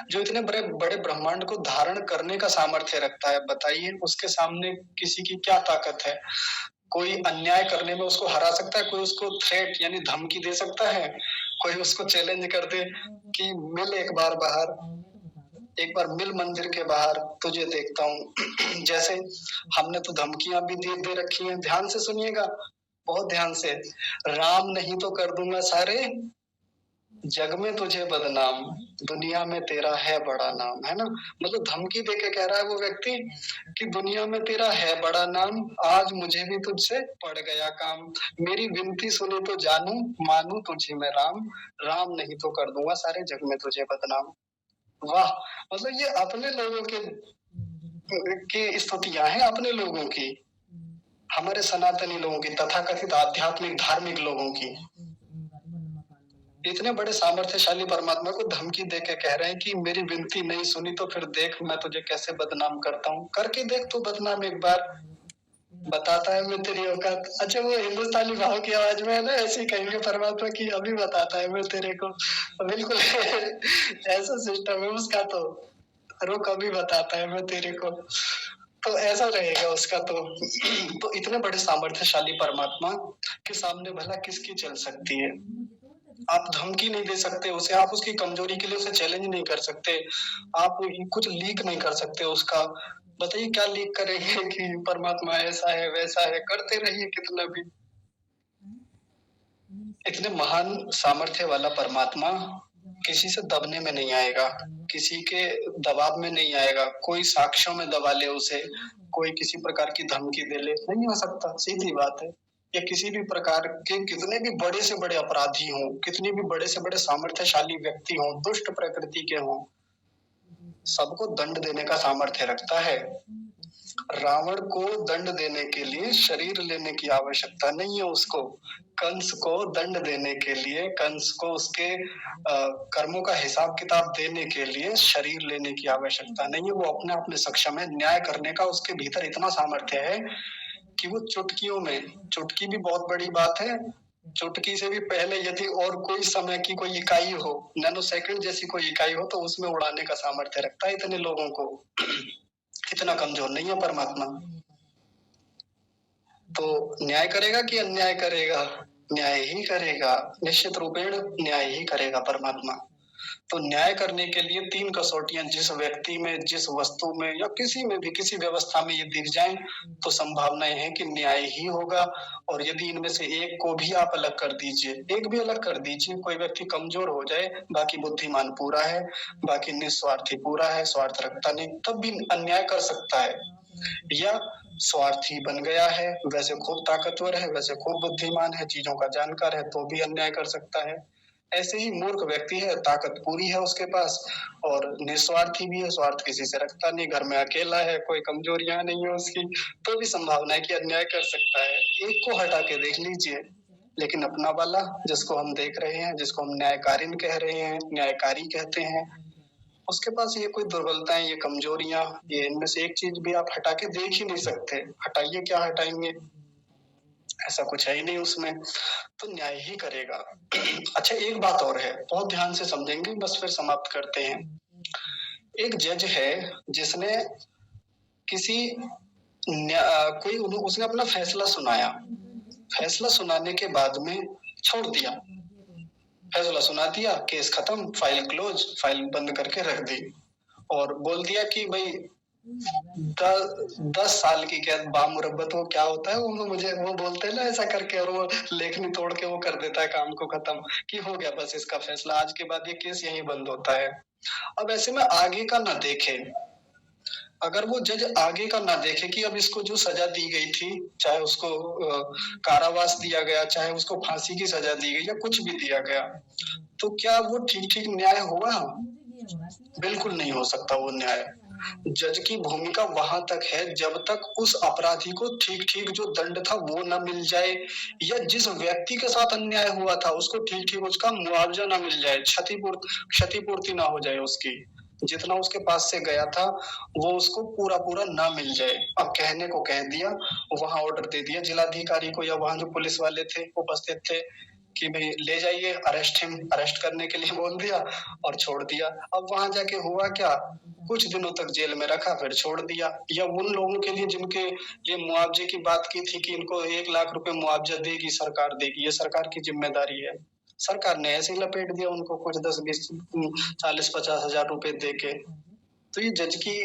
जो इतने बड़े बड़े ब्रह्मांड को धारण करने का सामर्थ्य रखता है, बताइए उसके सामने किसी की क्या ताकत है? कोई अन्याय करने में उसको हरा सकता है? कोई उसको थ्रेट यानी धमकी दे सकता है? कोई उसको चैलेंज कर दे कि मिल एक बार बाहर, एक बार मिल मंदिर के बाहर, तुझे देखता हूँ। जैसे हमने तो धमकियाँ भी दे रखी हैं, ध्यान से सुनिएगा, बहुत ध्यान से। राम नहीं तो कर दूँगा सारे जग में तुझे बदनाम, दुनिया में तेरा है बड़ा नाम, है ना? मतलब धमकी देके कह रहा है वो व्यक्ति कि दुनिया में तेरा है बड़ा नाम, आज मुझे भी तुझसे पड़ गया काम। मेरी विनती सुने तो जानू, मानूँ तुझे मैं राम, राम नहीं तो कर दूँगा सारे जग में तुझे बदनाम। वाह! मतलब ये अपने लोगों की स्तुतियाँ हैं अपने लोगों की, हमारे सनातनी लोगों की, तथाकथित आध्यात्मिक धार्मिक लोगों की। इतने बड़े सामर्थ्यशाली परमात्मा को धमकी दे के कह रहे हैं कि मेरी विनती नहीं सुनी तो फिर देख मैं तुझे कैसे बदनाम करता हूँ। करके देख तू बदनाम एक बार, बताता है मैं तेरी औकात। अच्छा वो हिंदुस्तानी भाव की आवाज में है ना, ऐसे ही कहेंगे परमात्मा की अभी बताता है मैं तेरे को। बिल्कुल ऐसा सिस्टम है उसका तो, रुक अभी बताता है मैं तेरे को। तो ऐसा रहेगा उसका तो। तो इतने बड़े सामर्थ्यशाली परमात्मा के सामने भला किसकी चल सकती है? आप धमकी नहीं दे सकते उसे, आप उसकी कमजोरी के लिए उसे चैलेंज नहीं कर सकते, आप कुछ लीक नहीं कर सकते उसका। बताइए क्या लीक करेंगे कि परमात्मा ऐसा है वैसा है, करते रहिए कितना भी। इतने महान सामर्थ्य वाला परमात्मा किसी से दबने में नहीं आएगा, किसी के दबाव में नहीं आएगा, कोई साक्ष्यों में दबा ले उसे, कोई किसी प्रकार की धमकी दे ले, नहीं हो सकता, सीधी बात है। या किसी भी प्रकार के कितने भी बड़े से बड़े अपराधी हों, कितने भी बड़े से बड़े सामर्थ्यशाली व्यक्ति हों, दुष्ट प्रकृति के हों, सबको दंड देने का सामर्थ्य रखता है। रावण को दंड देने के लिए शरीर लेने की आवश्यकता नहीं है उसको। कंस को दंड देने के लिए, कंस को उसके कर्मों का हिसाब किताब देने के लिए शरीर लेने की आवश्यकता नहीं है। वो अपने आप में सक्षम है, न्याय करने का उसके भीतर इतना सामर्थ्य है कि वो चुटकियों में, चुटकी भी बहुत बड़ी बात है, चुटकी से भी पहले यदि और कोई समय की कोई इकाई हो, नैनो सेकंड जैसी कोई इकाई हो, तो उसमें उड़ाने का सामर्थ्य रखता है इतने लोगों को। इतना कमजोर नहीं है परमात्मा। तो न्याय करेगा कि अन्याय करेगा? न्याय ही करेगा, निश्चित रूपेण न्याय ही करेगा परमात्मा। तो न्याय करने के लिए 3 कसौटियाँ जिस व्यक्ति में, जिस वस्तु में या किसी में भी, किसी व्यवस्था में ये दिख जाएँ, तो संभावनाएँ हैं कि न्याय ही होगा। और यदि इनमें से एक को भी आप अलग कर दीजिए, एक भी अलग कर दीजिए, कोई व्यक्ति कमजोर हो जाए, बाकी बुद्धिमान पूरा है, बाकी निस्वार्थी पूरा है, स्वार्थ रखता नहीं, तब भी अन्याय कर सकता है। या स्वार्थी बन गया है, वैसे खूब ताकतवर है, वैसे खूब बुद्धिमान है, चीजों का जानकार है, तो भी अन्याय कर सकता है। ऐसे ही मूर्ख व्यक्ति है, ताकत पूरी है उसके पास और निस्वार्थी भी है, स्वार्थ किसी से रखता नहीं, घर में अकेला है, कोई कमजोरियां नहीं है उसकी, तो भी संभावना है कि अन्याय कर सकता है। एक को हटा के देख लीजिए, लेकिन अपना वाला जिसको हम देख रहे हैं, जिसको हम न्यायकारीन कह रहे हैं, न्यायकारी कहते हैं, उसके पास ये कोई दुर्बलताएं, ये कमजोरियां, ये इनमें से एक चीज भी आप हटा के देख ही नहीं सकते। हटाइए, क्या हटाएंगे? ऐसा कुछ है ही नहीं उसमें, तो न्याय ही करेगा। अच्छा एक बात और है, बहुत ध्यान से समझेंगे, बस फिर समाप्त करते हैं। एक जज है जिसने किसी कोई उसने अपना फैसला सुनाया, फैसला सुनाने के बाद में छोड़ दिया, फैसला सुना दिया, केस खत्म, फाइल क्लोज, फाइल बंद करके रख दी और बोल दिया कि भाई 10 साल की कैद बामुरब्बत, वो क्या होता है वो, मुझे वो बोलते हैं ना ऐसा करके, और वो लेखनी तोड़ के वो कर देता है काम को खत्म कि हो गया बस इसका फैसला, आज के बाद ये केस यहीं बंद होता है। अब ऐसे में आगे का ना देखे, अगर वो जज आगे का ना देखे कि अब इसको जो सजा दी गई थी, चाहे उसको कारावास दिया गया, चाहे उसको फांसी की सजा दी गई या कुछ भी दिया गया, तो क्या वो ठीक-ठीक न्याय होगा? बिल्कुल नहीं हो सकता वो न्याय। जज की भूमिका वहाँ तक है जब तक उस अपराधी को ठीक-ठीक जो दंड था वो ना मिल जाए, या जिस व्यक्ति के साथ अन्याय हुआ था उसको ठीक-ठीक उसका मुआवजा ना मिल जाए, क्षतिपूर्ति ना हो जाए उसकी। जितना उसके पास से गया था वो उसको पूरा-पूरा ना मिल जाए। अब कहने को कह दिया, वहाँ ऑर्डर दे दिया जिलाधिकारी को या वहाँ जो पुलिस वाले थे, उपस्थित थे कि भई ले जाइए, अरेस्ट करने के लिए बोल दिया और छोड़ दिया। अब वहाँ जाके हुआ क्या? कुछ दिनों तक जेल में रखा फिर छोड़ दिया। या उन लोगों के लिए जिनके लिए मुआवजे की बात की थी कि इनको 1 लाख रुपए मुआवजा देगी सरकार, देगी, ये सरकार की ज़िम्मेदारी है। सरकार ने ऐसे ही लपेट दिया उनको कुछ 10-20 40-50 हज़ार रुपए देके। तो ये जज की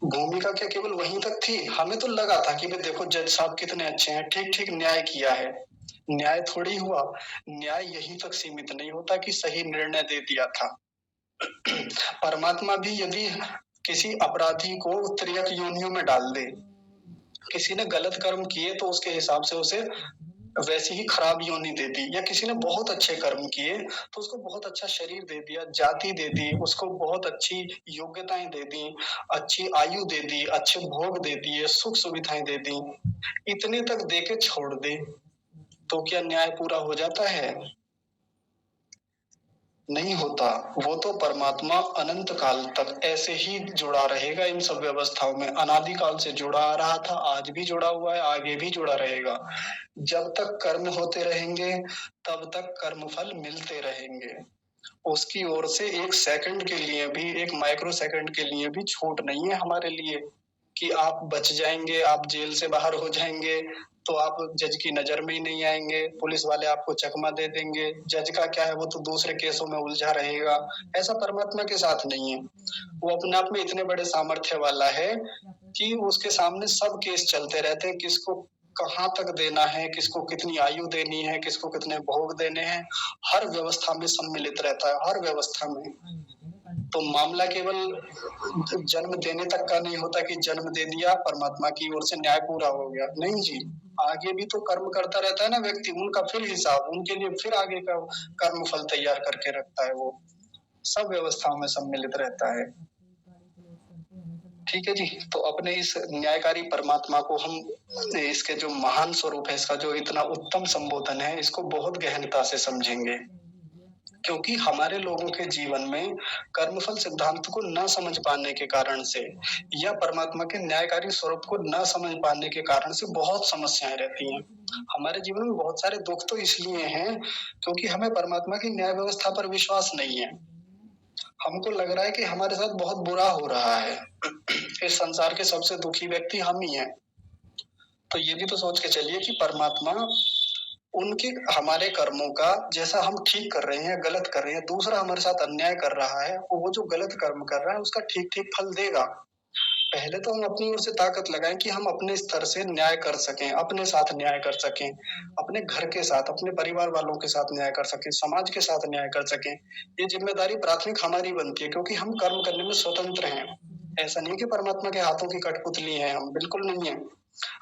भूमिका क्या केवल वहीं तक थी? हमें तो लगा था कि भई देखो जज साहब कितने अच्छे हैं, ठीक-ठीक न्याय किया है। न्याय थोड़ी हुआ, न्याय यहीं तक सीमित नहीं होता कि सही निर्णय दे दिया था। परमात्मा भी यदि किसी अपराधी को त्रियक योनियों में डाल दे, किसी ने गलत कर्म किए तो उसके हिसाब से उसे वैसी ही खराब योनि दे दी, या किसी ने बहुत अच्छे कर्म किए तो उसको बहुत अच्छा शरीर दे दिया, जाति दे दी, उसको बहुत अच्छी योग्यताएँ दे दी, अच्छी आयु दे दी, अच्छे भोग दे दिए, सुख-सुविधाएँ दे दी। इतने तक दे के छोड़ दे, तो क्या न्याय पूरा हो जाता है? नहीं होता। वो तो परमात्मा अनंत काल तक ऐसे ही जुड़ा रहेगा इन सब व्यवस्थाओं में। अनादि काल से जुड़ा आ रहा था, आज भी जुड़ा हुआ है, आगे भी जुड़ा रहेगा। जब तक कर्म होते रहेंगे, तब तक कर्मफल मिलते रहेंगे। उसकी ओर से 1 सेकंड के लिए भी, 1 माइक्रो सेकंड के लिए भी छूट नहीं है हमारे लिए कि आप बच जाएँगे, आप जेल से बाहर हो जाएँगे, तो आप जज की नज़र में ही नहीं आएँगे, पुलिस वाले आपको चकमा दे देंगे। जज का क्या है, वो तो दूसरे केसों में उलझा रहेगा। ऐसा परमात्मा के साथ नहीं है। वो अपने आप में इतने बड़े सामर्थ्य वाला है कि उसके सामने सब केस चलते रहते हैं, किसको कहाँ तक देना है, किसको कितनी आयु देनी है, किसको कितने भोग देने हैं, हर व्यवस्था में सम्मिलित रहता है, हर व्यवस्था में। तो मामला केवल जन्म देने तक का नहीं होता कि जन्म दे दिया, परमात्मा की ओर से न्याय पूरा हो गया। नहीं जी, आगे भी तो कर्म करता रहता है ना व्यक्ति, उनका फिर हिसाब, उनके लिए फिर आगे का कर्म फल तैयार करके रखता है वो। सब व्यवस्थाओं में सम्मिलित रहता है। ठीक है जी, तो अपने इस न्यायकारी परमात्मा को हम, इसके जो महान स्वरूप है, इसका जो इतना उत्तम संबोधन है, इसको बहुत गहनता से समझेंगे। क्योंकि हमारे लोगों के जीवन में कर्मफल सिद्धांत को न समझ पाने के कारण से, या परमात्मा के न्यायकारी स्वरूप को न समझ पाने के कारण से बहुत समस्याएं रहती हैं। हमारे जीवन में बहुत सारे दुख तो इसलिए हैं क्योंकि हमें परमात्मा की न्याय व्यवस्था पर विश्वास नहीं है। हमको लग रहा है कि हमारे साथ बहुत बुरा हो रहा है। इस संसार के सबसे दुखी व्यक्ति हम ही हैं। तो ये भी तो सोच के चलिए कि परमात्मा उनके हमारे कर्मों का, जैसा हम ठीक कर रहे हैं, गलत कर रहे हैं, दूसरा हमारे साथ अन्याय कर रहा है, वो जो गलत कर्म कर रहा है उसका ठीक-ठीक फल देगा। पहले तो हम अपनी ओर से ताकत लगाएँ कि हम अपने स्तर से न्याय कर सकें, अपने साथ न्याय कर सकें, अपने घर के साथ, अपने परिवार वालों के साथ न्याय कर सकें, समाज के साथ न्याय कर सकें। ये ज़िम्मेदारी प्राथमिक हमारी बनती है क्योंकि हम कर्म करने में स्वतंत्र हैं। ऐसा नहीं है कि परमात्मा के हाथों की कठपुतली हैं हम, बिल्कुल नहीं है।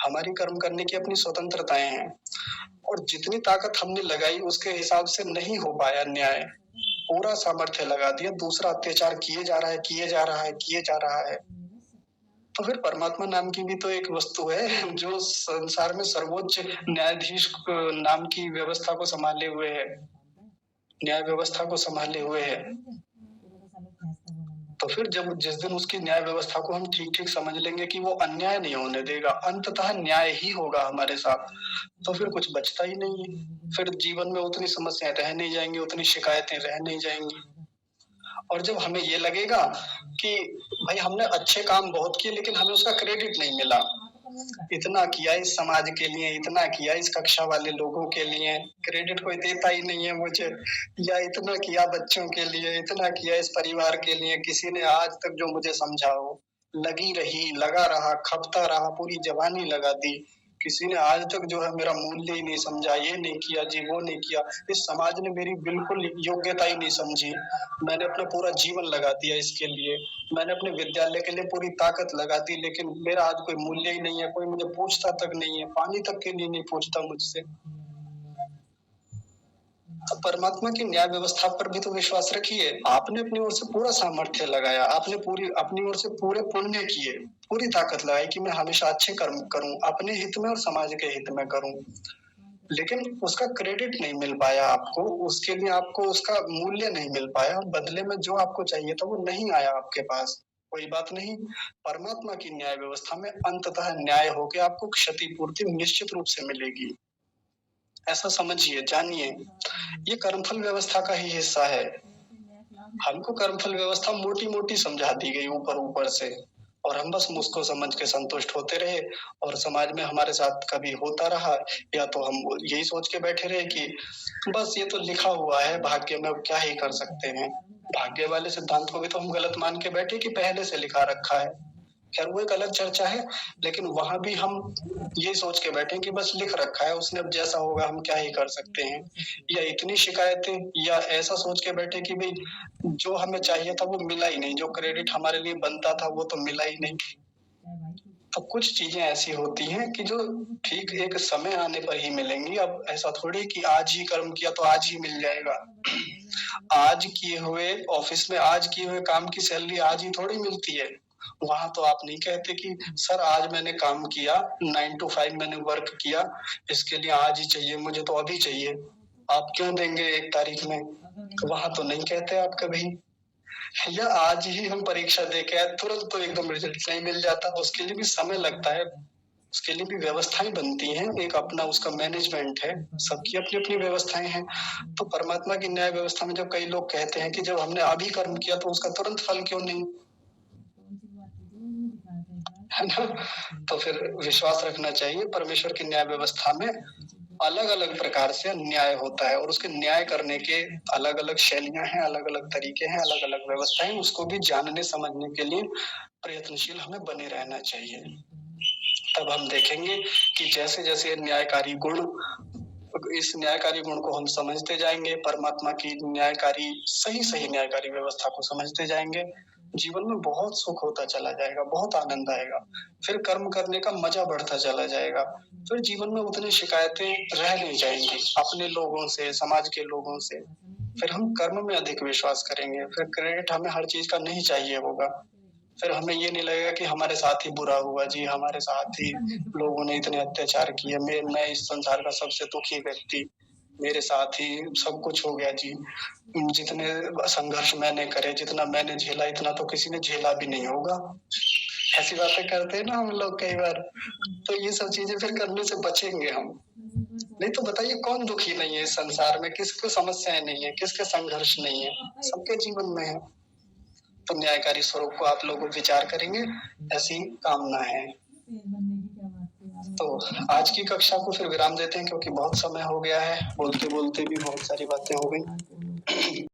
हमारी कर्म करने की अपनी स्वतंत्रताएँ हैं। और जितनी ताकत हमने लगाई उसके हिसाब से नहीं हो पाया न्याय, पूरा सामर्थ्य लगा दिया, दूसरा अत्याचार किए जा रहा है, किए जा रहा है, किए जा रहा है। तो फिर परमात्मा नाम की भी तो एक वस्तु है जो संसार में सर्वोच्च न्यायाधीश नाम की व्यवस्था को संभाले हुए है, न्याय व्यवस्था को संभाले हुए है। तो फिर जब जिस दिन उसकी न्याय व्यवस्था को हम ठीक-ठीक समझ लेंगे कि वो अन्याय नहीं होने देगा, अंततः न्याय ही होगा हमारे साथ, तो फिर कुछ बचता ही नहीं है। फिर जीवन में उतनी समस्याएँ रह नहीं जाएँगी, उतनी शिकायतें रह नहीं जाएँगी। और जब हमें ये लगेगा कि भाई हमने अच्छे काम बहुत किए लेकिन हमें उसका क्रेडिट नहीं मिला। इतना किया इस समाज के लिए, इतना किया इस कक्षा वाले लोगों के लिए, क्रेडिट कोई देता ही नहीं है मुझे, या इतना किया बच्चों के लिए, इतना किया इस परिवार के लिए, किसी ने आज तक जो मुझे समझा हो, लगी रही, लगा रहा, खपता रहा, पूरी जवानी लगा दी, किसी ने आज तक जो है मेरा मूल्य ही नहीं समझा, ये नहीं किया जी, वो नहीं किया। इस समाज ने मेरी बिल्कुल योग्यता ही नहीं समझी। मैंने अपना पूरा जीवन लगा दिया इसके लिए, मैंने अपने विद्यालय के लिए पूरी ताकत लगा दी, लेकिन मेरा आज कोई मूल्य ही नहीं है, कोई मुझे पूछता तक नहीं है, पानी तक के लिए नहीं पूछता मुझसे। तो परमात्मा की न्याय व्यवस्था पर भी तो विश्वास रखिए। आपने अपनी ओर से पूरा सामर्थ्य लगाया, आपने पूरी अपनी ओर से पूरे पुण्य किए, पूरी ताकत लगाई कि मैं हमेशा अच्छे कर्म करूँ, अपने हित में और समाज के हित में करूँ। लेकिन उसका क्रेडिट नहीं मिल पाया आपको, उसके लिए आपको उसका मूल्य नहीं मिल पाया, बदले में जो आपको चाहिए था वो नहीं आया आपके पास। कोई बात नहीं, परमात्मा की न्याय व्यवस्था में अंततः न्याय होके आपको क्षतिपूर्ति निश्चित रूप से मिलेगी। ऐसा समझिए, जानिए, ये कर्मफल व्यवस्था का ही हिस्सा है। हमको कर्मफल व्यवस्था मोटी-मोटी समझा दी गई ऊपर-ऊपर से, और हम बस उसको समझ के संतुष्ट होते रहे, और समाज में हमारे साथ कभी होता रहा, या तो हम यही सोच के बैठे रहे कि बस ये तो लिखा हुआ है भाग्य में, अब क्या ही कर सकते हैं। भाग्य वाले सिद्धांत को भी तो हम गलत मान के बैठे कि पहले से लिखा रखा है। खैर वो एक अलग चर्चा है, लेकिन वहाँ भी हम ये सोच के बैठे हैं कि बस लिख रखा है, उसने अब जैसा होगा हम क्या ही कर सकते हैं। या इतनी शिकायतें, या ऐसा सोच के बैठे कि भई जो हमें चाहिए था वो मिला ही नहीं, जो क्रेडिट हमारे लिए बनता था वो तो मिला ही नहीं। तो कुछ चीज़ें ऐसी होती हैं कि जो ठीक एक समय आने पर ही मिलेंगी। अब ऐसा थोड़ी कि आज ही कर्म किया तो आज ही मिल जाएगा। आज किए हुए ऑफ़िस में आज किए हुए काम की सैलरी आज ही थोड़ी मिलती है। वहाँ तो आप नहीं कहते कि सर आज मैंने काम किया, 9 टू 5 मैंने वर्क किया, इसके लिए आज ही चाहिए, मुझे तो अभी चाहिए। आप क्यों देंगे 1 तारीख में? वहाँ तो नहीं कहते आप कभी। या आज ही हम परीक्षा दे के आए, तुरंत तो एकदम रिजल्ट नहीं मिल जाता, उसके लिए भी समय लगता है, उसके लिए भी व्यवस्थाएँ बनती हैं, एक अपना उसका मैनेजमेंट है, सबकी अपनी-अपनी व्यवस्थाएँ हैं। तो परमात्मा की न्याय व्यवस्था में जब कई लोग कहते हैं कि जब हमने अभी कर्म किया तो उसका तुरंत फल क्यों नहीं? है ना? तो फिर विश्वास रखना चाहिए, परमेश्वर की न्याय व्यवस्था में अलग-अलग प्रकार से न्याय होता है, और उसके न्याय करने के अलग-अलग शैलियाँ हैं, अलग-अलग तरीके हैं, अलग-अलग व्यवस्थाएँ हैं, उसको भी जानने समझने के लिए प्रयत्नशील हमें बने रहना चाहिए। तब हम देखेंगे कि जैसे-जैसे न्यायकारी गुण, इस न्यायकारी गुण को हम समझते जाएँगे, परमात्मा की न्यायकारी सही-सही न्यायकारी व्यवस्था को समझते जाएँगे, जीवन में बहुत सुख होता चला जाएगा, बहुत आनंद आएगा। फिर कर्म करने का मज़ा बढ़ता चला जाएगा। फिर जीवन में उतनी शिकायतें रह नहीं जाएँगी, अपने लोगों से, समाज के लोगों से। फिर हम कर्म में अधिक विश्वास करेंगे, फिर क्रेडिट हमें हर चीज़ का नहीं चाहिए होगा। फिर हमें ये नहीं लगेगा कि हमारे साथ ही बुरा हुआ जी, हमारे साथ ही लोगों ने इतने अत्याचार किए, मैं इस संसार का सबसे दुखी व्यक्ति, मेरे साथ ही सब कुछ हो गया जी। जितने संघर्ष मैंने करे, जितना मैंने झेला, इतना तो किसी ने झेला भी नहीं होगा। ऐसी बातें करते हैं ना हम लोग कई बार, तो ये सब चीज़ें फिर करने से बचेंगे हम। नहीं तो बताइए कौन दुखी नहीं है इस संसार में, किसको समस्याएँ नहीं है, किसके संघर्ष नहीं है, सबके जीवन में है। तो न्यायकारी स्वरूप को आप लोग विचार करेंगे, ऐसी कामना है। तो आज की कक्षा को फिर विराम देते हैं, क्योंकि बहुत समय हो गया है, बोलते-बोलते भी बहुत सारी बातें हो गई।